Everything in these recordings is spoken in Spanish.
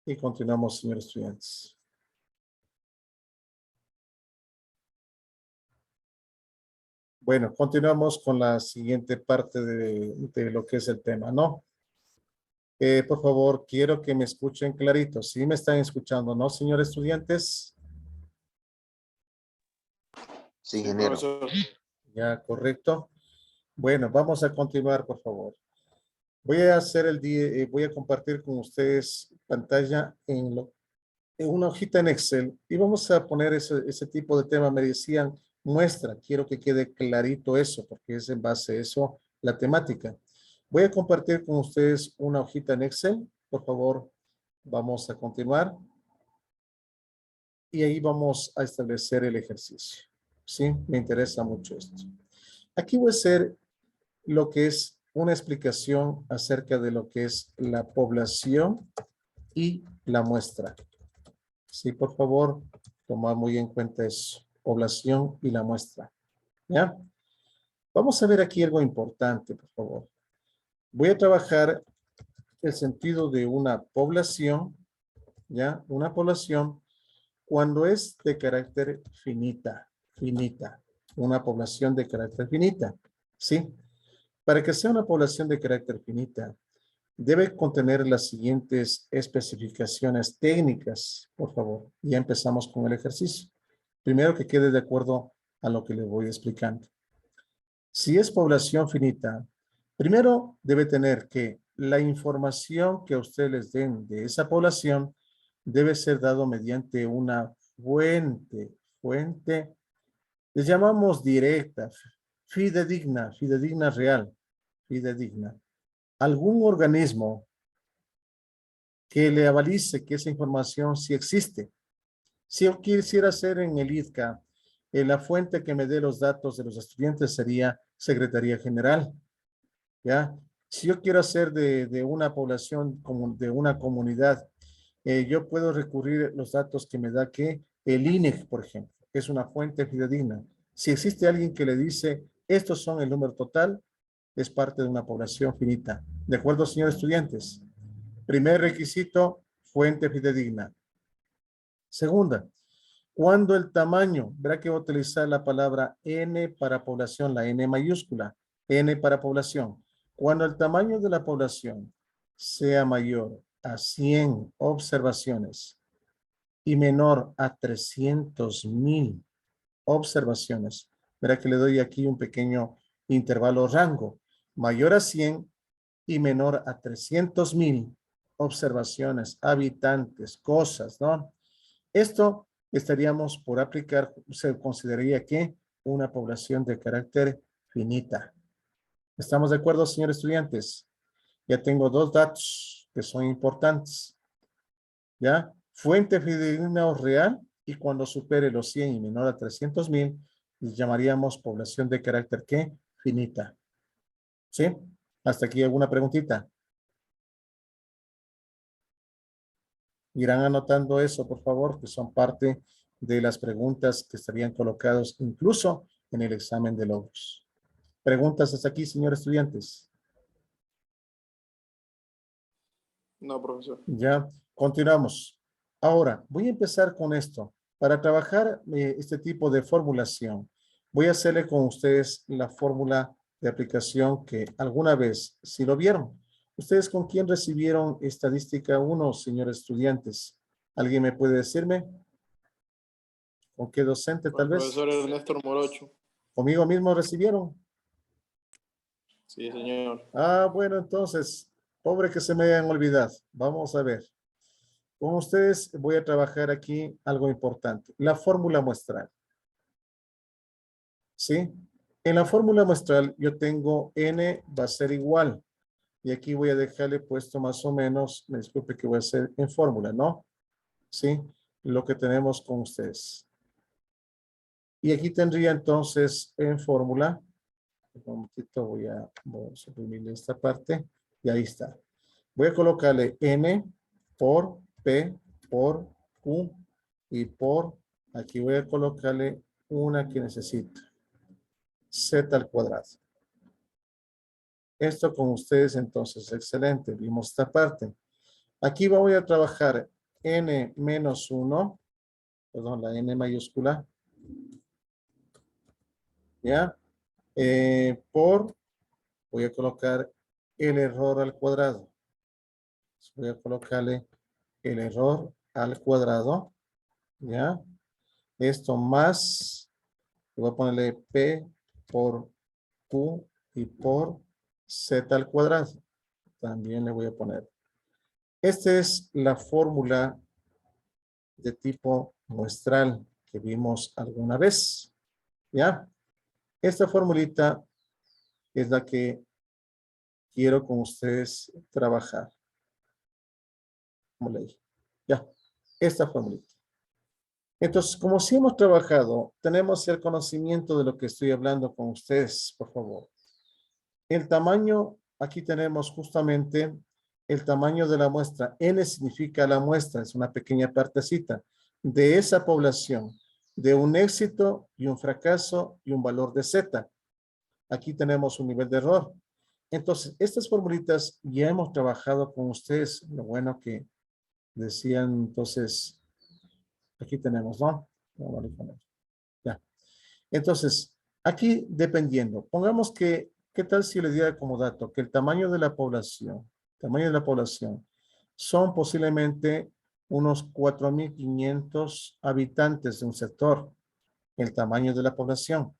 Y continuamos, señores estudiantes. Bueno, continuamos con la siguiente parte de lo que es el tema, ¿no? Por favor, quiero que me escuchen clarito. ¿Sí me están escuchando, no, señores estudiantes? Sí, ingeniero. Profesor. Ya, correcto. Bueno, vamos a continuar, por favor. Voy a hacer voy a compartir con ustedes pantalla en una hojita en Excel y vamos a poner ese tipo de tema. Me decían, muestra, quiero que quede clarito eso, porque es en base a eso la temática. Voy a compartir con ustedes una hojita en Excel. Por favor, vamos a continuar. Y ahí vamos a establecer el ejercicio. ¿Sí? Me interesa mucho esto. Aquí voy a hacer lo que es una explicación acerca de lo que es la población y la muestra. Sí, por favor, tomar muy en cuenta eso. Población y la muestra. ¿Ya? Vamos a ver aquí algo importante, por favor. Voy a trabajar el sentido de una población, ¿ya? Una población cuando es de carácter finita. Una población de carácter finita. ¿Sí? Para que sea una población de carácter finita, debe contener las siguientes especificaciones técnicas, por favor. Ya empezamos con el ejercicio. Primero que quede de acuerdo a lo que le voy explicando. Si es población finita, primero debe tener que la información que ustedes les den de esa población debe ser dado mediante una fuente, les llamamos directa, fidedigna real, fidedigna. Algún organismo que le avalice que esa información sí existe. Si yo quisiera hacer en el IDCA, la fuente que me dé los datos de los estudiantes sería Secretaría General, ¿ya? Si yo quiero hacer de una población, como de una comunidad, yo puedo recurrir los datos que me da que el INEC, por ejemplo, es una fuente fidedigna. Si existe alguien que le dice, estos son el número total, es parte de una población finita. ¿De acuerdo, señores estudiantes? Primer requisito, fuente fidedigna. Segunda, cuando el tamaño, verá que voy a utilizar la palabra N para población, la N mayúscula, N para población. Cuando el tamaño de la población sea mayor a 100 observaciones y menor a 300,000 observaciones, verá que le doy aquí un pequeño intervalo rango, mayor a 100 y menor a 300,000 observaciones, habitantes, cosas, ¿no? Esto estaríamos por aplicar, se consideraría que una población de carácter finita. ¿Estamos de acuerdo, señores estudiantes? Ya tengo dos datos que son importantes. ¿Ya? Fuente fidedigna o real, y cuando supere los 100 y menor a 300,000, llamaríamos población de carácter ¿qué? Finita. ¿Sí? Hasta aquí alguna preguntita. Irán anotando eso, por favor, que son parte de las preguntas que estarían colocados incluso en el examen de logros. ¿Preguntas hasta aquí, señores estudiantes? No, profesor. Ya, continuamos. Ahora, voy a empezar con esto. Para trabajar este tipo de formulación, voy a hacerle con ustedes la fórmula de aplicación que alguna vez, si lo vieron. ¿Ustedes con quién recibieron estadística 1, señores estudiantes? ¿Alguien me puede decirme? ¿Con qué docente Con tal el vez? profesor Ernesto Morocho. ¿Conmigo mismo recibieron? Sí, señor. Ah, bueno, entonces, pobre que se me hayan olvidado. Vamos a ver. Con ustedes voy a trabajar aquí algo importante. La fórmula muestral. ¿Sí? En la fórmula muestral yo tengo n va a ser igual. Y aquí voy a dejarle puesto más o menos, me disculpe que voy a hacer en fórmula, ¿no? ¿Sí? Lo que tenemos con ustedes. Y aquí tendría entonces en fórmula, un momentito, voy a suprimir esta parte y ahí está. Voy a colocarle n por p por q y por, aquí voy a colocarle una que necesito, z al cuadrado. Esto con ustedes entonces, excelente, vimos esta parte. Aquí voy a trabajar n menos 1, perdón, la n mayúscula, ¿ya? Voy a colocar el error al cuadrado. Voy a colocarle el error al cuadrado, ¿ya? Esto más, voy a ponerle P por Q y por Z al cuadrado. También le voy a poner. Esta es la fórmula de tipo muestral que vimos alguna vez, ¿ya? Esta formulita es la que quiero con ustedes trabajar. Como le dije, ya, esta formulita. Entonces, como si hemos trabajado, tenemos el conocimiento de lo que estoy hablando con ustedes, por favor. El tamaño, aquí tenemos justamente el tamaño de la muestra. N significa la muestra, es una pequeña partecita de esa población, de un éxito y un fracaso y un valor de Z. Aquí tenemos un nivel de error. Entonces, estas formulitas ya hemos trabajado con ustedes. Lo bueno que decían, entonces, aquí tenemos, ¿no? Vamos a poner. Ya. Entonces, aquí dependiendo, pongamos que, ¿qué tal si le diera como dato que el tamaño de la población son posiblemente unos 4.500 habitantes de un sector, el tamaño de la población.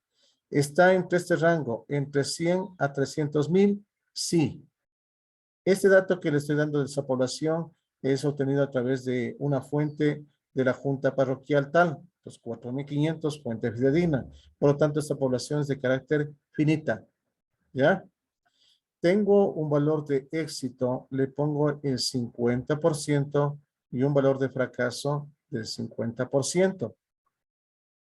¿Está entre este rango, entre 100 a 300.000? Sí. Este dato que le estoy dando de esa población es obtenido a través de una fuente de la Junta Parroquial tal, los 4.500, fuente fidedigna. Por lo tanto, esta población es de carácter finita, ¿ya? Tengo un valor de éxito, le pongo el 50% y un valor de fracaso del 50%.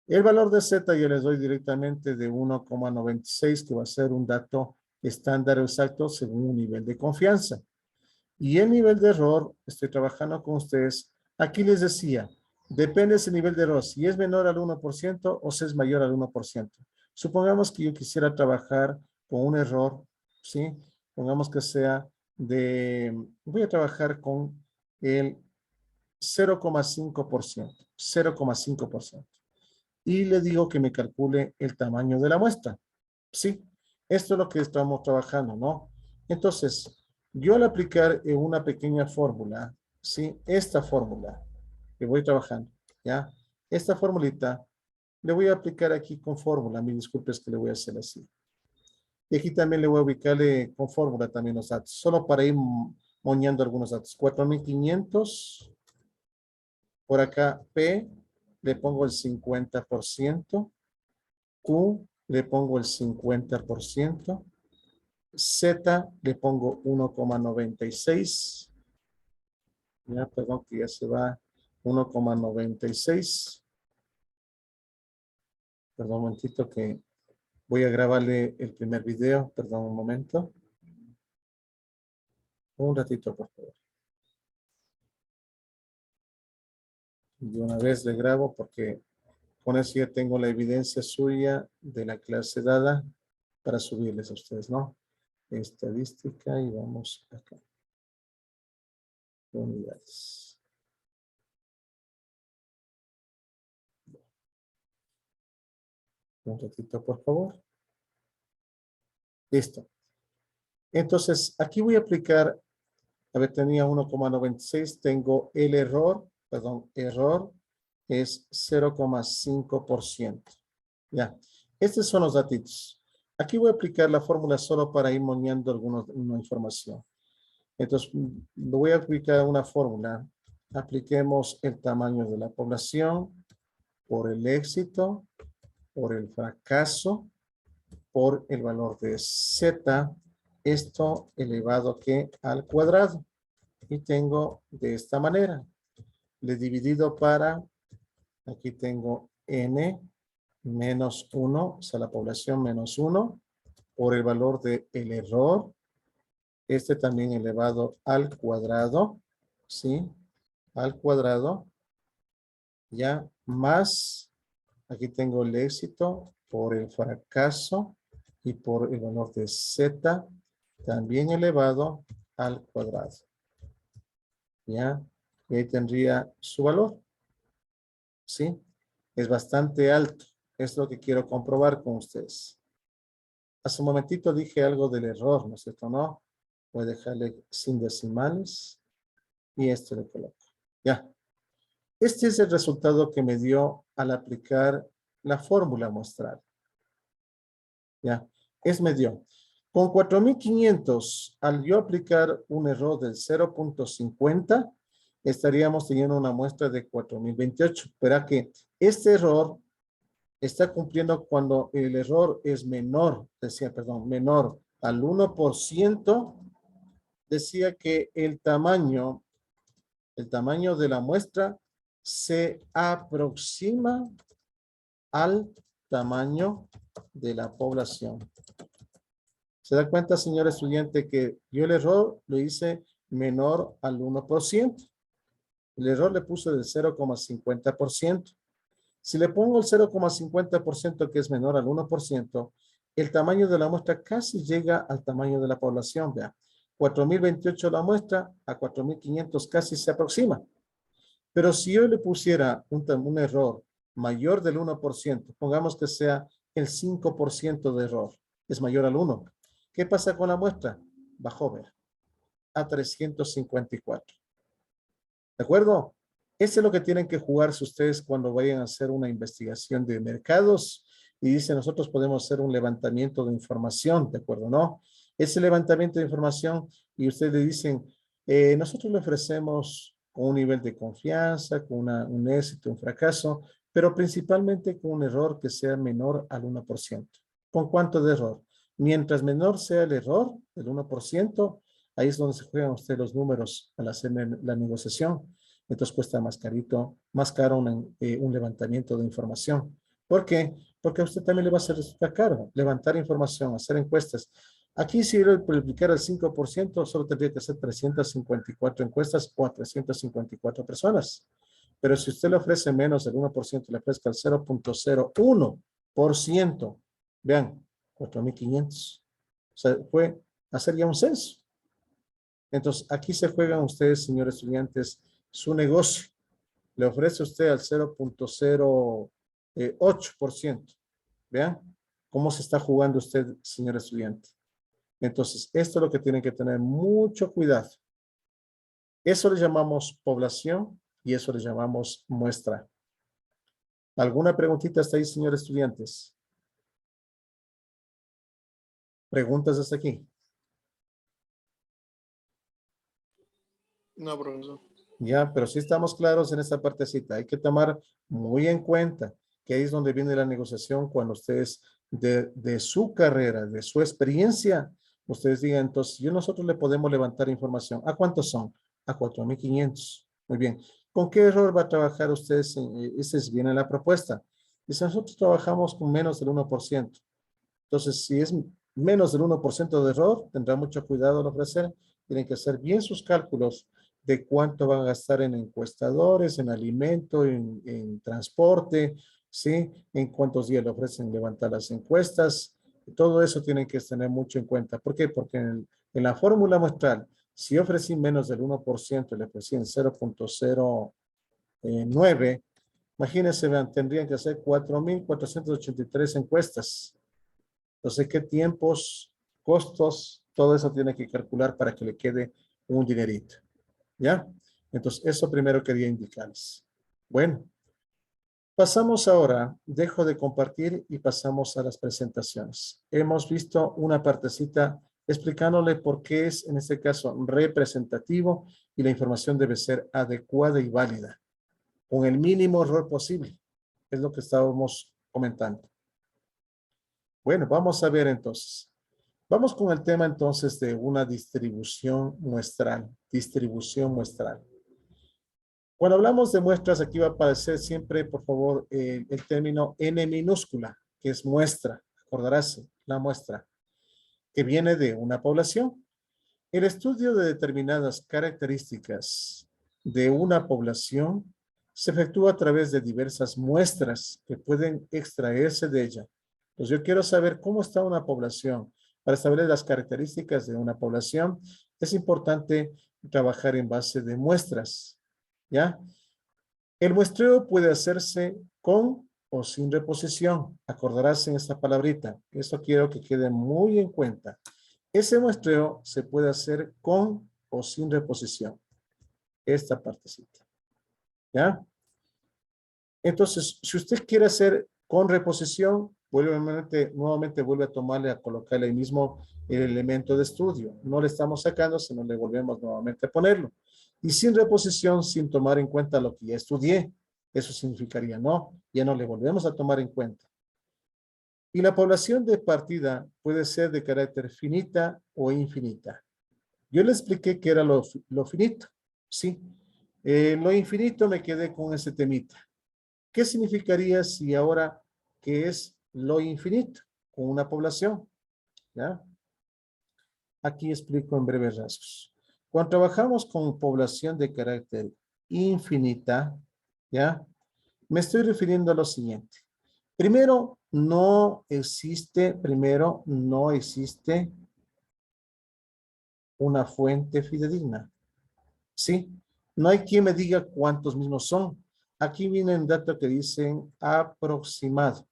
El valor de Z yo les doy directamente de 1,96, que va a ser un dato estándar o exacto según un nivel de confianza. Y el nivel de error, estoy trabajando con ustedes. Aquí les decía, depende ese nivel de error, si es menor al 1% o si es mayor al 1%. Supongamos que yo quisiera trabajar con un error, ¿sí? Pongamos que sea voy a trabajar con el 0,5%, 0,5%. Y le digo que me calcule el tamaño de la muestra. Sí, esto es lo que estamos trabajando, ¿no? Entonces, yo al aplicar una pequeña fórmula, ¿sí? Esta fórmula que voy trabajando, ¿ya? Esta formulita, le voy a aplicar aquí con fórmula. Mi disculpe, es que le voy a hacer así. Y aquí también le voy a ubicarle con fórmula también los datos, solo para ir moñando algunos datos. 4.500, por acá P, le pongo el 50%, Q, le pongo el 50%, Z, le pongo 1,96. Ya, perdón, que ya se va 1,96. Perdón un momentito que voy a grabarle el primer video. Perdón un momento. Un ratito, por favor. De una vez le grabo porque con eso ya tengo la evidencia suya de la clase dada para subirles a ustedes, ¿no? Estadística y vamos acá. Unidades. Un ratito, por favor. Listo. Entonces, aquí voy a aplicar, a ver, tenía 1,96, tengo el error, perdón, error es 0,5%. Ya, estos son los datitos. Aquí voy a aplicar la fórmula solo para ir moneando una información. Entonces, lo voy a aplicar una fórmula. Apliquemos el tamaño de la población por el éxito, por el fracaso, por el valor de Z, esto elevado que al cuadrado. Y tengo de esta manera. Le he dividido para, aquí tengo N menos 1, o sea, la población menos 1, por el valor del error. Este también elevado al cuadrado, ¿sí? Al cuadrado. Ya, más, aquí tengo el éxito por el fracaso y por el valor de Z, también elevado al cuadrado. ¿ya? Y ahí tendría su valor, ¿sí? Es bastante alto. Es lo que quiero comprobar con ustedes. Hace un momentito dije algo del error, ¿no es cierto? No. Voy a dejarle sin decimales y esto le coloco. Ya. Este es el resultado que me dio al aplicar la fórmula muestral. Ya. Me dio. Con 4.500, al yo aplicar un error del 0.50, estaríamos teniendo una muestra de 4.028. Verá que este error está cumpliendo cuando el error es menor, menor al 1%, decía que el tamaño de la muestra se aproxima al tamaño de la población. ¿Se da cuenta, señor estudiante, que yo el error lo hice menor al 1%? El error le puse del 0,50%. Si le pongo el 0,50% que es menor al 1%, el tamaño de la muestra casi llega al tamaño de la población. Vea, 4.028 la muestra, a 4.500 casi se aproxima. Pero si yo le pusiera un error mayor del 1%, pongamos que sea el 5% de error, es mayor al 1. ¿Qué pasa con la muestra? Bajó, vea, a 354. ¿De acuerdo? Eso es lo que tienen que jugarse ustedes cuando vayan a hacer una investigación de mercados y dicen nosotros podemos hacer un levantamiento de información, ¿de acuerdo? ¿No? Ese levantamiento de información y ustedes le dicen, nosotros le ofrecemos con un nivel de confianza, con un éxito, un fracaso, pero principalmente con un error que sea menor al 1%. ¿Con cuánto de error? Mientras menor sea el error, el 1%, ahí es donde se juegan ustedes los números al hacer la negociación. Entonces cuesta más caro un levantamiento de información. ¿Por qué? Porque a usted también le va a hacer resultar caro levantar información, hacer encuestas. Aquí si yo le publicara el 5%, solo tendría que hacer 354 encuestas o a 354 personas. Pero si usted le ofrece menos del 1%, le ofrezca el 0.01%, vean, 4.500. O sea, fue hacer ya un censo. Entonces, aquí se juegan ustedes, señores estudiantes, su negocio. Le ofrece usted al 0.08%. Vean cómo se está jugando usted, señor estudiante. Entonces, esto es lo que tienen que tener mucho cuidado. Eso le llamamos población y eso le llamamos muestra. ¿Alguna preguntita hasta ahí, señores estudiantes? ¿Preguntas hasta aquí? No, profesor. Ya, pero sí estamos claros en esta partecita. Hay que tomar muy en cuenta que ahí es donde viene la negociación cuando ustedes de su carrera, de su experiencia, ustedes digan, entonces, nosotros le podemos levantar información. ¿A cuántos son? A 4.500. Muy bien. ¿Con qué error va a trabajar ustedes? Esa es bien en la propuesta. Dice, nosotros trabajamos con menos del 1%. Entonces, si es menos del 1% de error, tendrá mucho cuidado al ofrecer. Tienen que hacer bien sus cálculos de cuánto van a gastar en encuestadores, en alimento, en transporte, ¿sí? En cuántos días le ofrecen levantar las encuestas. Todo eso tienen que tener mucho en cuenta. ¿Por qué? Porque en la fórmula muestral, si ofrecí menos del 1%, le ofrecí en 0.09, imagínense, vean, tendrían que hacer 4.483 encuestas. Entonces, ¿qué tiempos, costos? Todo eso tiene que calcular para que le quede un dinerito. ¿Ya? Entonces, eso primero quería indicarles. Bueno, pasamos ahora, dejo de compartir y pasamos a las presentaciones. Hemos visto una partecita explicándole por qué es, en este caso, representativo y la información debe ser adecuada y válida, con el mínimo error posible. Es lo que estábamos comentando. Bueno, vamos a ver entonces. Vamos con el tema entonces de una distribución muestral. Distribución muestral. Cuando hablamos de muestras, aquí va a aparecer siempre, por favor, el término N minúscula, que es muestra. Acordarás, la muestra, que viene de una población. El estudio de determinadas características de una población se efectúa a través de diversas muestras que pueden extraerse de ella. Pues yo quiero saber cómo está una población. Para saber las características de una población, es importante trabajar en base de muestras, ¿ya? El muestreo puede hacerse con o sin reposición. Acordarás en esta palabrita. Eso quiero que quede muy en cuenta. Ese muestreo se puede hacer con o sin reposición. Esta partecita, ¿ya? Entonces, si usted quiere hacer con reposición, nuevamente vuelve a tomarle, a colocarle ahí mismo el elemento de estudio. No le estamos sacando, sino le volvemos nuevamente a ponerlo. Y sin reposición, sin tomar en cuenta lo que ya estudié, eso significaría no, ya no le volvemos a tomar en cuenta. Y la población de partida puede ser de carácter finita o infinita. Yo le expliqué que era lo finito, ¿sí? Lo infinito me quedé con ese temita. ¿Qué significaría si ahora que es lo infinito con una población? ¿Ya? Aquí explico en breves rasgos. Cuando trabajamos con población de carácter infinita, ¿ya? Me estoy refiriendo a lo siguiente. Primero, no existe una fuente fidedigna. ¿Sí? No hay quien me diga cuántos mismos son. Aquí viene un dato que dicen aproximado.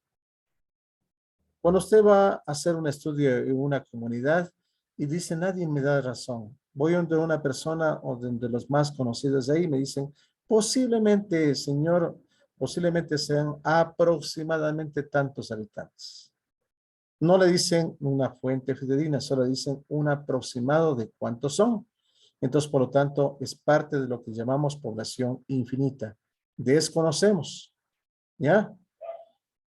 Cuando usted va a hacer un estudio en una comunidad y dice, nadie me da razón. Voy donde una persona o de los más conocidos de ahí me dicen, posiblemente, señor, posiblemente sean aproximadamente tantos habitantes. No le dicen una fuente fidedigna, solo dicen un aproximado de cuántos son. Entonces, por lo tanto, es parte de lo que llamamos población infinita. Desconocemos, ¿ya?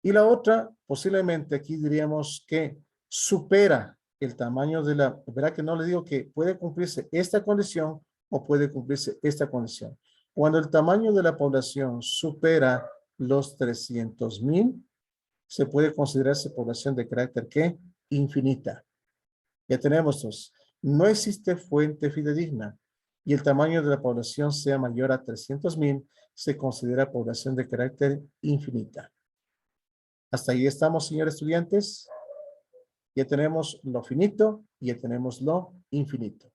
Y la otra, posiblemente aquí diríamos que supera el tamaño de la, verá que no le digo que puede cumplirse esta condición o puede cumplirse esta condición. Cuando el tamaño de la población supera los 300,000, se puede considerarse población de carácter ¿qué? Infinita. Ya tenemos dos. No existe fuente fidedigna y el tamaño de la población sea mayor a 300,000, se considera población de carácter infinita. Hasta ahí estamos, señores estudiantes. Ya tenemos lo finito y ya tenemos lo infinito.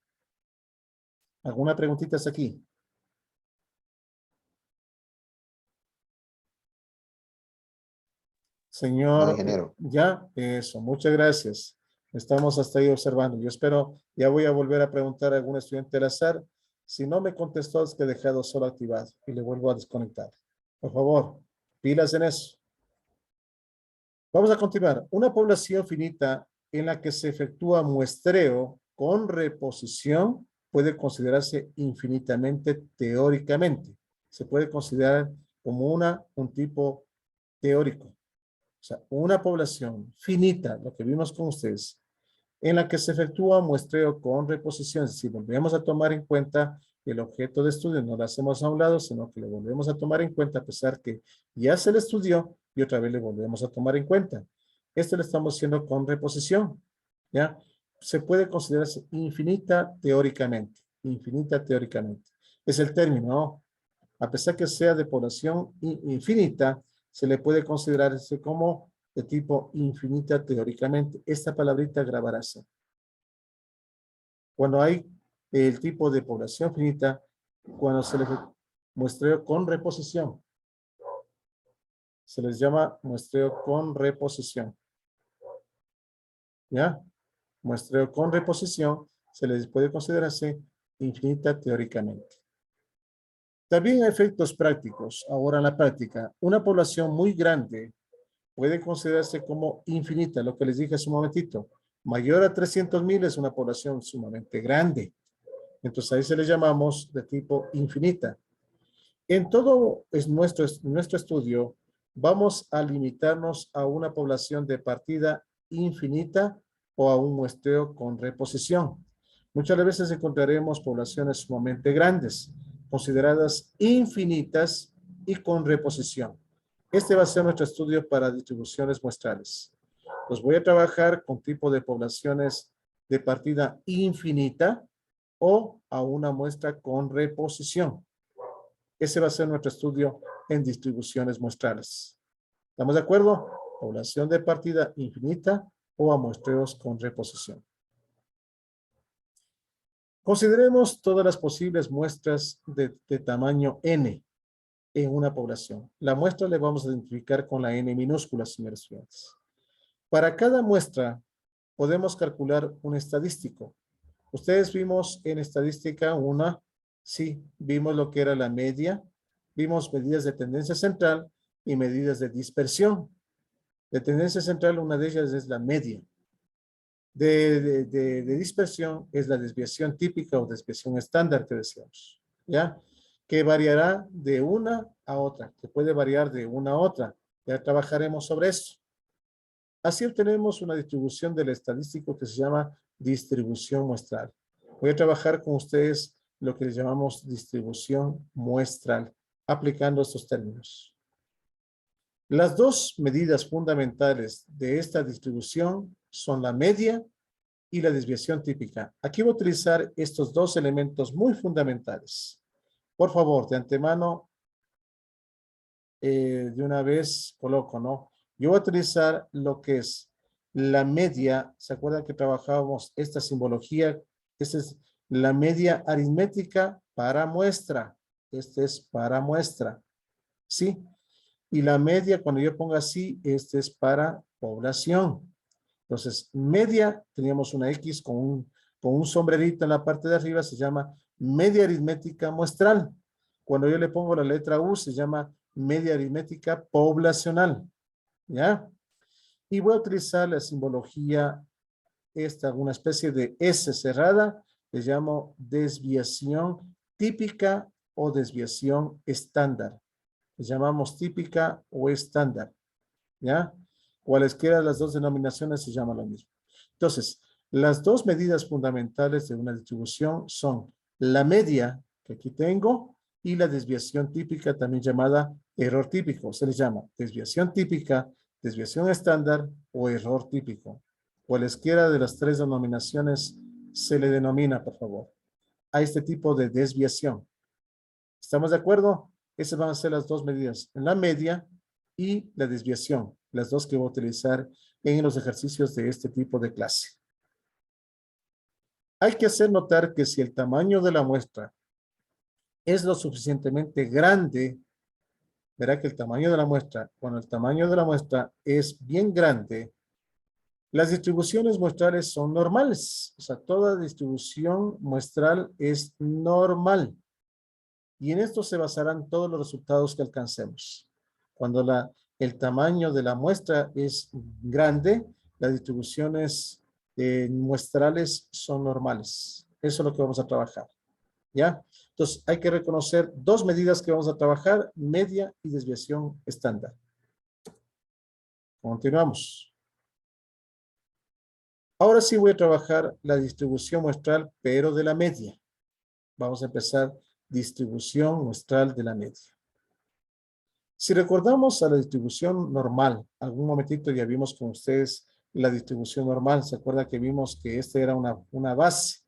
¿Alguna preguntita hasta aquí? No, Señor, ingeniero. ya, eso, muchas gracias. Estamos hasta ahí observando. Yo espero, ya voy a volver a preguntar a algún estudiante al azar. Si no me contestó, es que he dejado solo activado y le vuelvo a desconectar. Por favor, pilas en eso. Vamos a continuar. Una población finita en la que se efectúa muestreo con reposición puede considerarse infinitamente teóricamente. Se puede considerar como un tipo teórico. O sea, una población finita, lo que vimos con ustedes, en la que se efectúa muestreo con reposición. Si volvemos a tomar en cuenta el objeto de estudio, no lo hacemos a un lado, sino que lo volvemos a tomar en cuenta a pesar que ya se le estudió y otra vez le volvemos a tomar en cuenta. Esto lo estamos haciendo con reposición, ¿ya? Se puede considerarse infinita teóricamente, infinita teóricamente. Es el término, ¿no? A pesar que sea de población infinita, se le puede considerarse como de tipo infinita teóricamente. Esta palabrita grabarás. Cuando hay el tipo de población finita, cuando se le muestreo con reposición, se les llama muestreo con reposición. ¿Ya? Muestreo con reposición se les puede considerarse infinita teóricamente. También hay efectos prácticos. Ahora en la práctica, una población muy grande puede considerarse como infinita, lo que les dije hace un momentito. Mayor a 300,000 es una población sumamente grande. Entonces ahí se le llamamos de tipo infinita. En todo nuestro estudio, vamos a limitarnos a una población de partida infinita o a un muestreo con reposición. Muchas veces encontraremos poblaciones sumamente grandes, consideradas infinitas y con reposición. Este va a ser nuestro estudio para distribuciones muestrales. Los voy a trabajar con tipo de poblaciones de partida infinita o a una muestra con reposición. Ese va a ser nuestro estudio en distribuciones muestrales. ¿Estamos de acuerdo? Población de partida infinita o a muestreos con reposición. Consideremos todas las posibles muestras de tamaño n en una población. La muestra le vamos a identificar con la n minúscula, señores estudiantes. Para cada muestra podemos calcular un estadístico. Ustedes vimos en estadística sí, vimos lo que era la media, vimos medidas de tendencia central y medidas de dispersión. De tendencia central, una de ellas es la media. De dispersión es la desviación típica o desviación estándar que decíamos, ¿ya? Que variará de una a otra, que puede variar de una a otra. Ya trabajaremos sobre eso. Así obtenemos una distribución del estadístico que se llama distribución muestral. Voy a trabajar con ustedes lo que le llamamos distribución muestral, aplicando estos términos. Las dos medidas fundamentales de esta distribución son la media y la desviación típica. Aquí voy a utilizar estos dos elementos muy fundamentales. Por favor, de antemano, de una vez coloco, ¿no? Yo voy a utilizar lo que es la media. ¿Se acuerdan que trabajábamos esta simbología? Esta es la media aritmética para muestra. Este es para muestra. ¿Sí? Y la media, cuando yo ponga así, este es para población. Entonces, media, teníamos una X con un sombrerito en la parte de arriba, se llama media aritmética muestral. Cuando yo le pongo la letra U, se llama media aritmética poblacional. ¿Ya? Y voy a utilizar la simbología, una especie de S cerrada, le llamo desviación típica o desviación estándar. Le llamamos típica o estándar. ¿Ya? Cualesquiera las dos denominaciones se llama lo mismo. Entonces, las dos medidas fundamentales de una distribución son la media, que aquí tengo, y la desviación típica, también llamada error típico. Se le llama desviación típica, desviación estándar o error típico. Cualesquiera de las tres denominaciones se le denomina, por favor, a este tipo de desviación. ¿Estamos de acuerdo? Esas van a ser las dos medidas, la media y la desviación, las dos que voy a utilizar en los ejercicios de este tipo de clase. Hay que hacer notar que si el tamaño de la muestra es lo suficientemente grande, verá que el tamaño de la muestra, cuando el tamaño de la muestra es bien grande, las distribuciones muestrales son normales. O sea, toda distribución muestral es normal. Y en esto se basarán todos los resultados que alcancemos. Cuando el tamaño de la muestra es grande, las distribuciones muestrales son normales. Eso es lo que vamos a trabajar. ¿Ya? Entonces, hay que reconocer dos medidas que vamos a trabajar, media y desviación estándar. Continuamos. Ahora sí voy a trabajar la distribución muestral, pero de la media. Vamos a empezar distribución muestral de la media. Si recordamos a la distribución normal, algún momentito ya vimos con ustedes la distribución normal. ¿Se acuerda que vimos que esta era una base?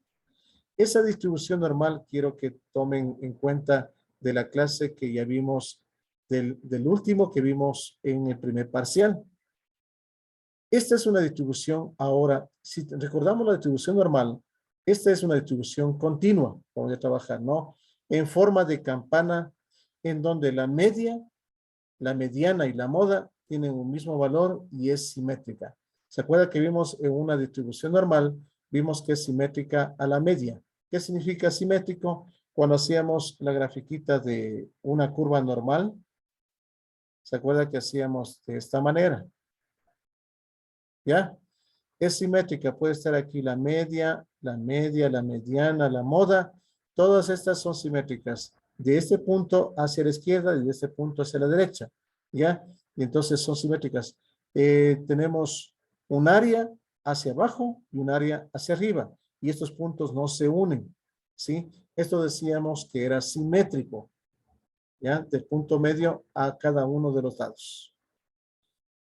Esa distribución normal quiero que tomen en cuenta de la clase que ya vimos, del último que vimos en el primer parcial. Esta es una distribución ahora, si recordamos la distribución normal, esta es una distribución continua, vamos a trabajar, ¿no? En forma de campana, en donde la media, la mediana y la moda tienen un mismo valor y es simétrica. ¿Se acuerda que vimos en una distribución normal, vimos que es simétrica a la media? ¿Qué significa simétrico? Cuando hacíamos la grafiquita de una curva normal, ¿se acuerda que hacíamos de esta manera? ¿Ya? Es simétrica, puede estar aquí la media, la mediana, la moda. Todas estas son simétricas. De este punto hacia la izquierda y de este punto hacia la derecha. ¿Ya? Y entonces son simétricas. Tenemos un área hacia abajo y un área hacia arriba. Y estos puntos no se unen. ¿Sí? Esto decíamos que era simétrico. ¿Ya? Del punto medio a cada uno de los lados.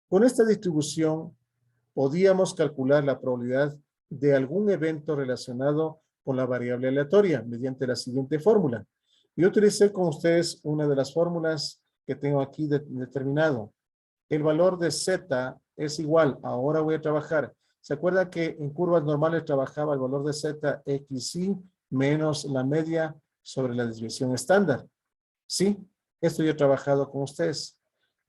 Con esta distribución podíamos calcular la probabilidad de algún evento relacionado con la variable aleatoria mediante la siguiente fórmula. Yo utilicé con ustedes una de las fórmulas que tengo aquí determinado. El valor de Z es igual. Ahora voy a trabajar. ¿Se acuerda que en curvas normales trabajaba el valor de Z XY menos la media sobre la desviación estándar. ¿Sí? Esto yo he trabajado con ustedes.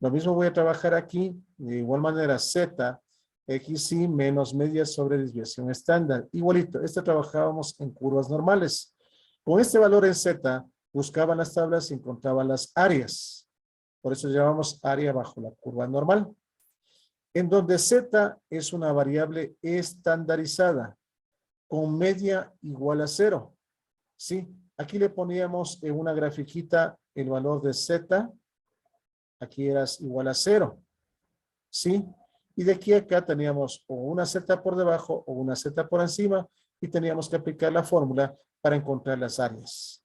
Lo mismo voy a trabajar aquí, de igual manera Z, XY menos media sobre desviación estándar. Igualito, esto trabajábamos en curvas normales. Con este valor en Z, buscaban las tablas y encontraban las áreas. Por eso llamamos área bajo la curva normal. En donde Z es una variable estandarizada, con media igual a 0. ¿Sí? Aquí le poníamos en una grafiquita el valor de Z. Aquí era igual a 0. ¿Sí? Y de aquí a acá teníamos o una Z por debajo o una Z por encima y teníamos que aplicar la fórmula para encontrar las áreas.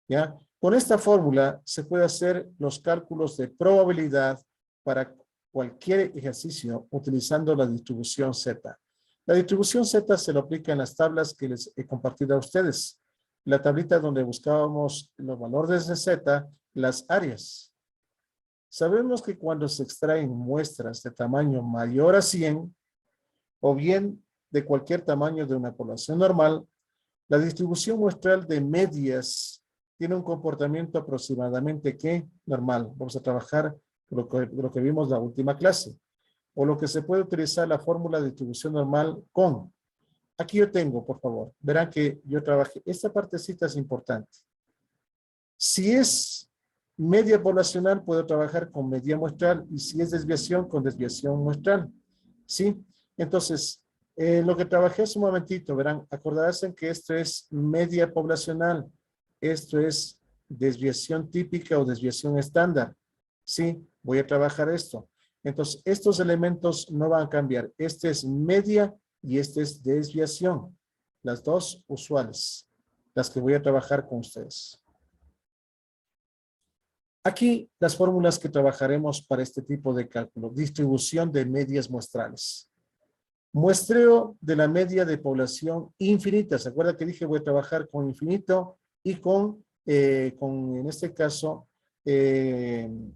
¿Ya? Con esta fórmula se puede hacer los cálculos de probabilidad para cualquier ejercicio utilizando la distribución Z. La distribución Z se lo aplica en las tablas que les he compartido a ustedes. La tablita donde buscábamos los valores de Z, las áreas. Sabemos que cuando se extraen muestras de tamaño mayor a 100 o bien de cualquier tamaño de una población normal, la distribución muestral de medias tiene un comportamiento aproximadamente ¿qué? Normal. Vamos a trabajar lo que vimos la última clase. O lo que se puede utilizar la fórmula de distribución normal con. Aquí yo tengo, por favor. Verán que yo trabajé. Esta partecita es importante. Si es media poblacional, puedo trabajar con media muestral. Y si es desviación, con desviación muestral. ¿Sí? Entonces, lo que trabajé hace un momentito, verán, acordarse que esto es media poblacional. Esto es desviación típica o desviación estándar. ¿Sí? Voy a trabajar esto. Entonces, estos elementos no van a cambiar. Este es media y este es desviación. Las dos usuales, las que voy a trabajar con ustedes. Aquí las fórmulas que trabajaremos para este tipo de cálculo. Distribución de medias muestrales. Muestreo de la media de población infinita. ¿Se acuerda que dije voy a trabajar con infinito y en este caso,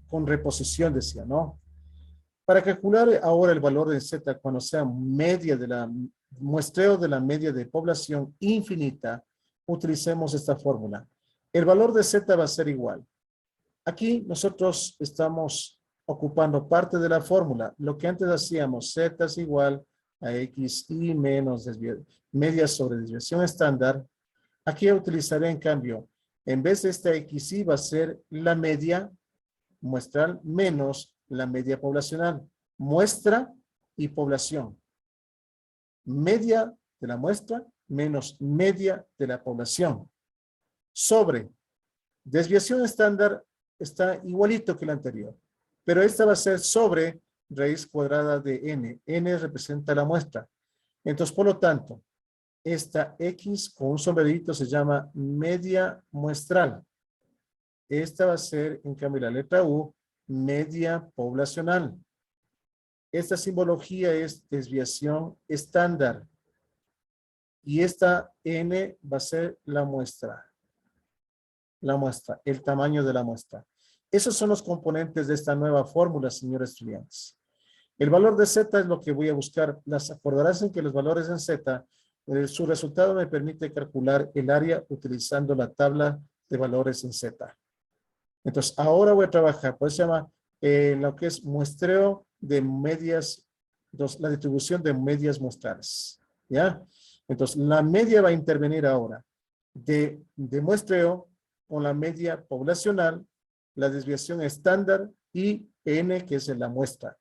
con reposición, decía, ¿no? Para calcular ahora el valor de Z cuando sea media de la muestreo de la media de población infinita, utilicemos esta fórmula. El valor de Z va a ser igual. Aquí nosotros estamos ocupando parte de la fórmula. Lo que antes hacíamos, Z es igual a XY menos media sobre desviación estándar. Aquí utilizaré en cambio, en vez de esta XY va a ser la media muestral menos la media poblacional. Muestra y población. Media de la muestra menos media de la población. Sobre desviación estándar está igualito que la anterior, pero esta va a ser sobre raíz cuadrada de n. N representa la muestra. Entonces, por lo tanto, esta X con un sombrerito se llama media muestral. Esta va a ser, en cambio, la letra U, media poblacional. Esta simbología es desviación estándar. Y esta N va a ser la muestra. La muestra, el tamaño de la muestra. Esos son los componentes de esta nueva fórmula, señores estudiantes. El valor de Z es lo que voy a buscar. Acordarás en que los valores en Z, su resultado me permite calcular el área utilizando la tabla de valores en Z. Entonces, ahora voy a trabajar, pues se llama lo que es muestreo de medias, la distribución de medias muestrales. ¿Ya? Entonces, la media va a intervenir ahora de muestreo con la media poblacional, la desviación estándar y N, que es la muestra.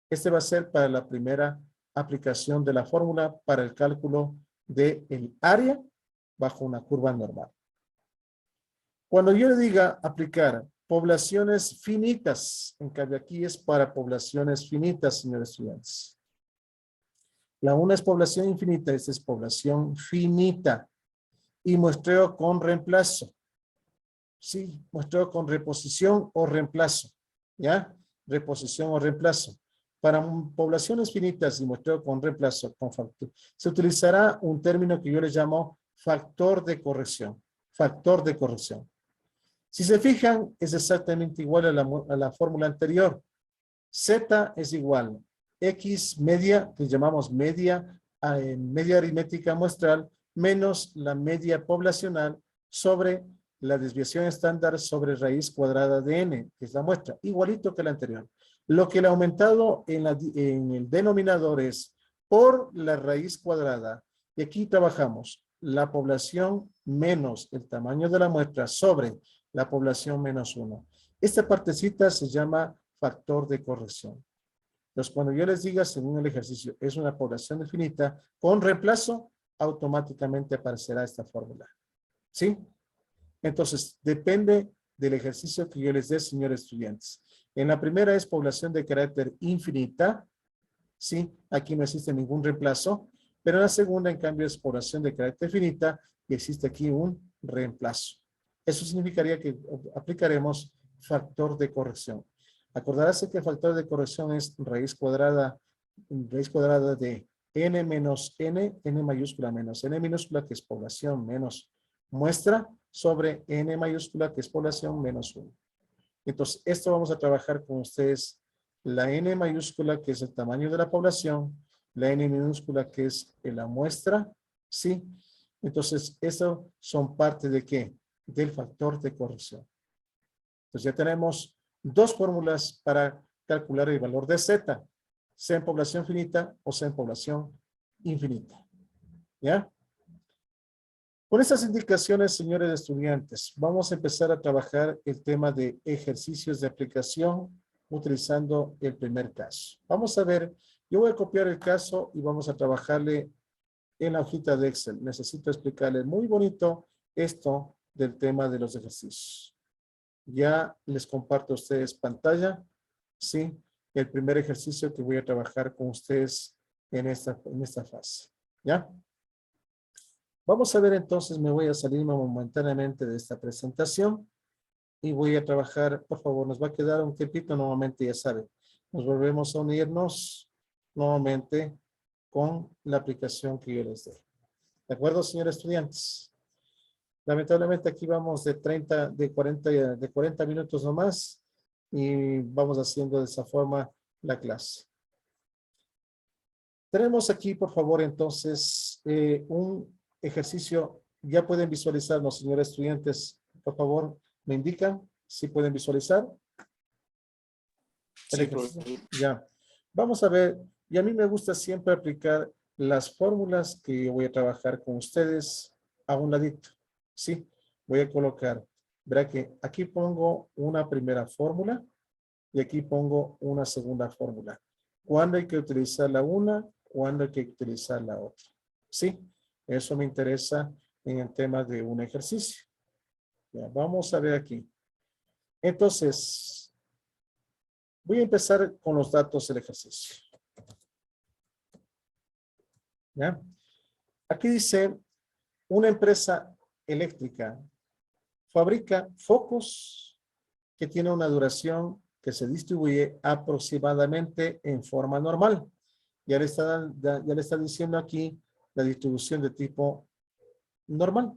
Este va a ser para la primera aplicación de la fórmula para el cálculo del área bajo una curva normal. Cuando yo le diga aplicar poblaciones finitas, en cambio aquí es para poblaciones finitas, señores estudiantes. La una es población infinita, esta es población finita. Y muestreo con reemplazo. Sí, muestreo con reposición o reemplazo. ¿Ya? Reposición o reemplazo. Para poblaciones finitas y muestreo con reemplazo, con factor, se utilizará un término que yo le llamo factor de corrección. Factor de corrección. Si se fijan, es exactamente igual a la fórmula anterior. Z es igual X media, que llamamos media aritmética muestral, menos la media poblacional sobre la desviación estándar sobre raíz cuadrada de n, que es la muestra, igualito que la anterior. Lo que le ha aumentado en el denominador es por la raíz cuadrada, y aquí trabajamos la población menos el tamaño de la muestra sobre la población menos 1. Esta partecita se llama factor de corrección. Entonces, cuando yo les diga, según el ejercicio, es una población infinita, con reemplazo, automáticamente aparecerá esta fórmula. ¿Sí? Entonces, depende del ejercicio que yo les dé, señores estudiantes. En la primera es población de carácter infinita. ¿Sí? Aquí no existe ningún reemplazo. Pero en la segunda, en cambio, es población de carácter finita y existe aquí un reemplazo. Eso significaría que aplicaremos factor de corrección. Acordarás que el factor de corrección es raíz cuadrada de n menos n, n mayúscula menos n minúscula, que es población menos muestra, sobre n mayúscula, que es población menos 1. Entonces, esto vamos a trabajar con ustedes. La n mayúscula, que es el tamaño de la población, la n minúscula, que es la muestra, ¿sí? Entonces, eso son parte de ¿qué? Del factor de corrección. Entonces, ya tenemos dos fórmulas para calcular el valor de z, sea en población finita o sea en población infinita. ¿Ya? Con estas indicaciones, señores estudiantes, vamos a empezar a trabajar el tema de ejercicios de aplicación utilizando el primer caso. Vamos a ver, yo voy a copiar el caso y vamos a trabajarle en la hojita de Excel. Necesito explicarle muy bonito esto del tema de los ejercicios. Ya les comparto a ustedes pantalla, ¿sí? El primer ejercicio que voy a trabajar con ustedes en esta fase, ¿ya? Vamos a ver entonces, me voy a salir momentáneamente de esta presentación y voy a trabajar, por favor, nos va a quedar un tiempito, nuevamente ya saben, nos volvemos a unirnos nuevamente con la aplicación que yo les dé. ¿De acuerdo, señores estudiantes? Lamentablemente aquí vamos de 40 minutos nomás y vamos haciendo de esa forma la clase. Tenemos aquí, por favor, entonces, un ejercicio. Ya pueden visualizarnos, señores estudiantes. Por favor, me indican si pueden visualizar. El Sí, ejercicio. profesor. Ya. Vamos a ver, y a mí me gusta siempre aplicar las fórmulas que voy a trabajar con ustedes a un ladito. ¿Sí? Voy a colocar, verá que aquí pongo una primera fórmula y aquí pongo una segunda fórmula. ¿Cuándo hay que utilizar la una? ¿Cuándo hay que utilizar la otra? ¿Sí? Eso me interesa en el tema de un ejercicio. Ya, vamos a ver aquí. Entonces, voy a empezar con los datos del ejercicio. ¿Ya? Aquí dice, una empresa eléctrica fabrica focos que tienen una duración que se distribuye aproximadamente en forma normal. Ya le está diciendo aquí la distribución de tipo normal.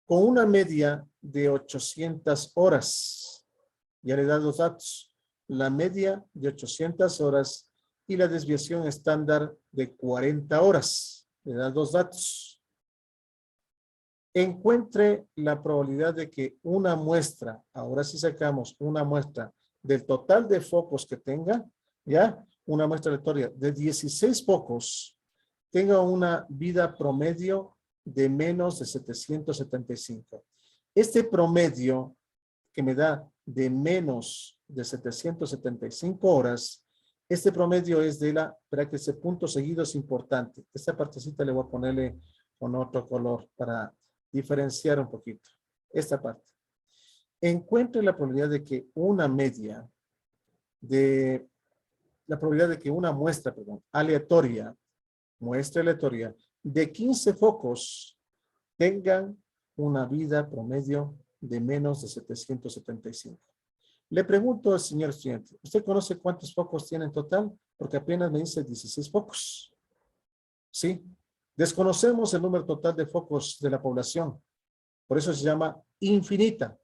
Con una media de 800 horas. Ya le da los datos. La media de 800 horas y la desviación estándar de 40 horas. Le da dos datos. Encuentre la probabilidad de que una muestra, ahora sí sacamos una muestra del total de focos que tenga, ¿ya? Una muestra aleatoria de 16 focos, tenga una vida promedio de menos de 775. Este promedio que me da de menos de 775 horas, este promedio es de para que ese punto seguido es importante. Esta partecita le voy a ponerle con otro color para diferenciar un poquito. Esta parte. Encuentre la probabilidad de que una media la probabilidad de que una muestra, aleatoria, muestra aleatoria de 15 focos tengan una vida promedio de menos de 775. Le pregunto al señor estudiante, ¿usted conoce cuántos focos tiene en total? Porque apenas me dice 16 focos. ¿Sí? Desconocemos el número total de focos de la población. Por eso se llama infinita,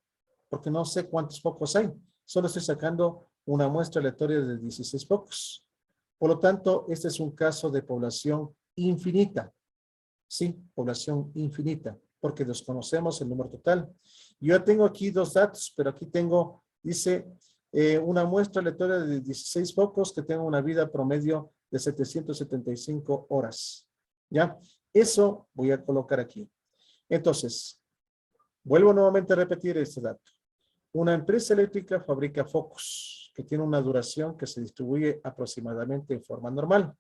porque no sé cuántos focos hay. Solo estoy sacando una muestra aleatoria de 16 focos. Por lo tanto, este es un caso de población infinita. Sí, población infinita, porque desconocemos el número total. Yo tengo aquí dos datos, pero aquí tengo, dice, una muestra aleatoria de 16 focos que tenga una vida promedio de 775 horas. ¿Ya? Eso voy a colocar aquí. Entonces, vuelvo nuevamente a repetir este dato. Una empresa eléctrica fabrica focos que tienen una duración que se distribuye aproximadamente en forma normal.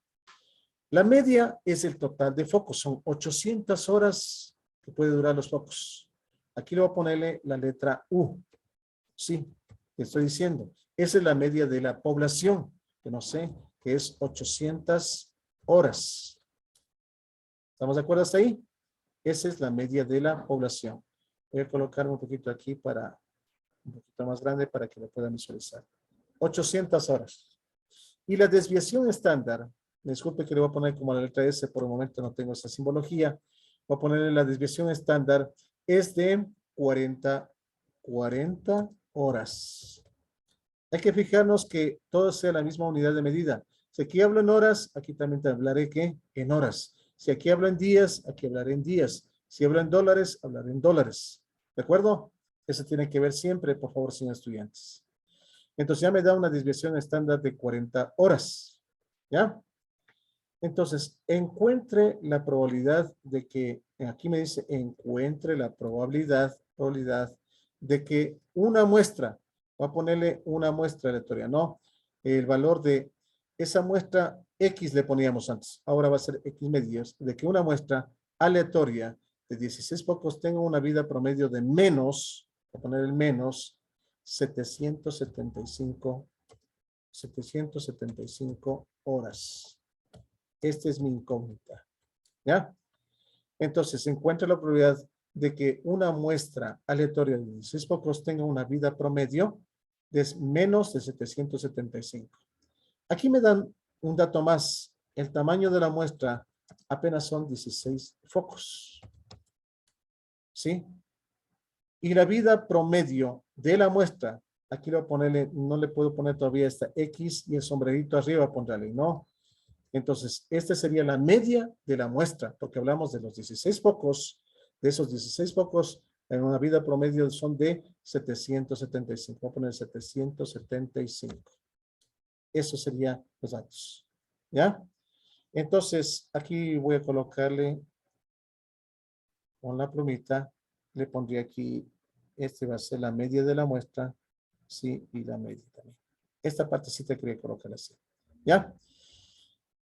La media es el total de focos, son 800 horas que puede durar los focos. Aquí le voy a ponerle la letra U. Sí, te estoy diciendo. Esa es la media de la población, que no sé, que es 800 horas. ¿Estamos de acuerdo hasta ahí? Esa es la media de la población. Voy a colocar un poquito aquí para, un poquito más grande para que lo puedan visualizar. 800 horas. Y la desviación estándar, disculpe que le voy a poner como la letra S, por el momento no tengo esa simbología. Voy a ponerle la desviación estándar, es de 40 horas. Hay que fijarnos que todo sea la misma unidad de medida. Si aquí hablo en horas, aquí también te hablaré ¿qué? En horas. Si aquí hablo en días, aquí hablaré en días. Si hablo en dólares, hablaré en dólares. ¿De acuerdo? Eso tiene que ver siempre, por favor, señores estudiantes. Entonces ya me da una desviación estándar de 40 horas. ¿Ya? Entonces, encuentre la probabilidad de que, aquí me dice, encuentre la probabilidad de que una muestra, voy a ponerle una muestra aleatoria, ¿no? El valor de esa muestra X le poníamos antes, ahora va a ser X medios, de que una muestra aleatoria de 16 focos tenga una vida promedio de menos, voy a poner el menos, 775 horas. Esta es mi incógnita. ¿Ya? Entonces, se encuentra la probabilidad de que una muestra aleatoria de 16 focos tenga una vida promedio de menos de 775. Aquí me dan un dato más. El tamaño de la muestra apenas son 16 focos. ¿Sí? Y la vida promedio de la muestra, aquí le voy a ponerle, no le puedo poner todavía esta X y el sombrerito arriba, pondrle, ¿no? Entonces, esta sería la media de la muestra, porque hablamos de los 16 focos. De esos 16 focos, en una vida promedio son de 775. Voy a poner 775. Eso serían los datos. ¿Ya? Entonces, aquí voy a colocarle con la plumita, le pondría aquí, este va a ser la media de la muestra, sí, y la media también. Esta partecita quería colocar así. ¿Ya?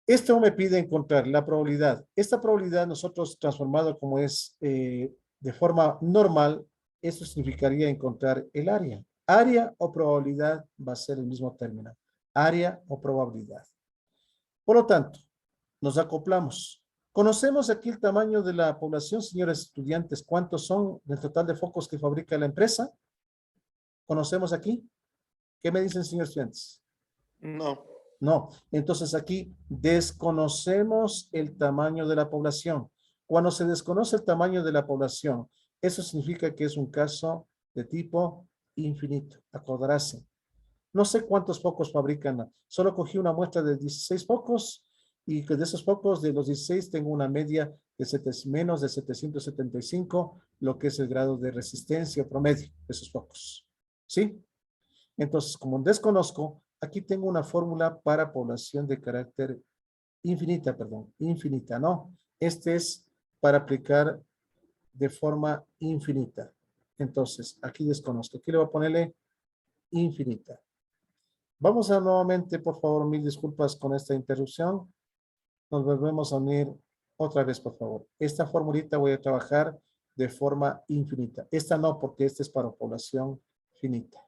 Esto me pide encontrar la probabilidad. Esta probabilidad nosotros transformado como es de forma normal, eso significaría encontrar el área. Área o probabilidad va a ser el mismo término. Área o probabilidad. Por lo tanto, nos acoplamos. Conocemos aquí el tamaño de la población, señores estudiantes. ¿Cuántos son del total de focos que fabrica la empresa? ¿Conocemos aquí? ¿Qué me dicen, señores estudiantes? No. No, entonces aquí desconocemos el tamaño de la población. Cuando se desconoce el tamaño de la población, eso significa que es un caso de tipo infinito. Acordarse. No sé cuántos focos fabrican. Solo cogí una muestra de 16 focos y que de esos focos, de los 16, tengo una media de menos de 775, lo que es el grado de resistencia promedio de esos focos. ¿Sí? Entonces, como desconozco, aquí tengo una fórmula para población de carácter infinita, ¿no? Este es para aplicar de forma infinita. Entonces, aquí desconozco. Aquí le voy a ponerle infinita. Vamos a nuevamente, por favor, mil disculpas con esta interrupción. Nos volvemos a unir otra vez, por favor. Esta formulita voy a trabajar de forma infinita. Esta no, porque esta es para población finita.